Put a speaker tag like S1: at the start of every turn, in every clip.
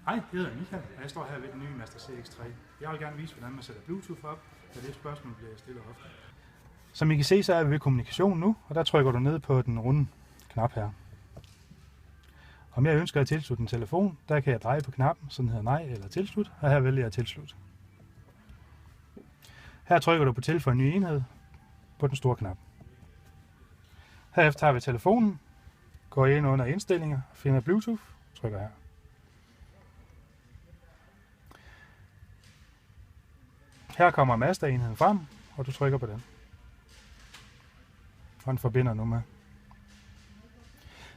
S1: Hej, jeg hedder Michael, og jeg står her ved den nye Master CX3. Jeg vil gerne vise, hvordan man sætter Bluetooth op, og det spørgsmål bliver jeg stillet ofte. Som I kan se, så er vi ved kommunikation nu, og der trykker du ned på den runde knap her. Om jeg ønsker at tilslutte en telefon, der kan jeg dreje på knappen, så den hedder nej eller tilslut, og her vælger jeg tilslut. Her trykker du på tilføj ny enhed på den store knap. Herefter tager vi telefonen, går ind under indstillinger, finder Bluetooth, trykker her. Her kommer masterenheden frem, og du trykker på den. Og den forbinder nu med.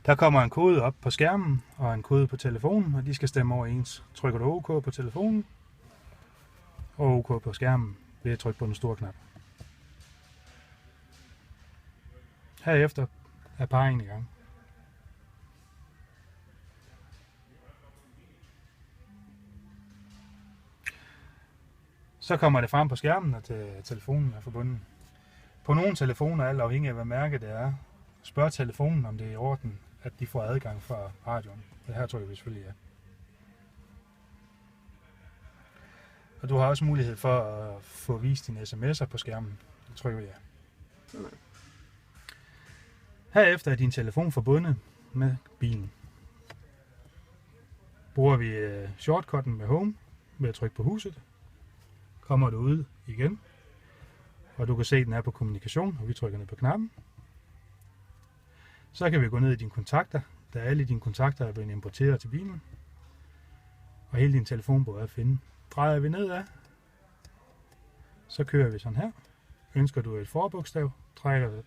S1: Der kommer en kode op på skærmen og en kode på telefonen, og de skal stemme overens. Trykker du OK på telefonen og OK på skærmen ved at trykke på den store knap. Herefter er parringen i gang. Så kommer det frem på skærmen, at telefonen er forbundet. På nogle telefoner, alt afhængig af hvad mærke det er, spørger telefonen, om det er i orden, at de får adgang fra radioen. Og her trykker vi selvfølgelig ja. Og du har også mulighed for at få vist dine sms'er på skærmen. Så trykker vi ja. Herefter er din telefon forbundet med bilen. Bruger vi shortcutten med home ved at trykke på huset. Kommer du ud igen, og du kan se, at den er på kommunikation, og vi trykker ned på knappen. Så kan vi gå ned i dine kontakter, da alle dine kontakter er blevet importeret til bilen. Og hele din telefonbog er at finde. Drejer vi nedad, så kører vi sådan her. Ønsker du et forbogstav,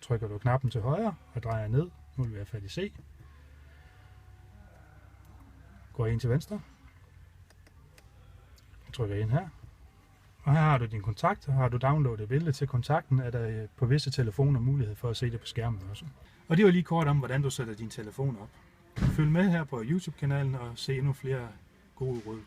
S1: trykker du knappen til højre og drejer ned. Nu vil vi have fat i C. Går ind til venstre. Trykker ind her. Og her har du din kontakt, og har du downloadet billede til kontakten, er der på visse telefoner mulighed for at se det på skærmen også. Og det var lige kort om, hvordan du sætter din telefon op. Følg med her på YouTube-kanalen og se endnu flere gode råd.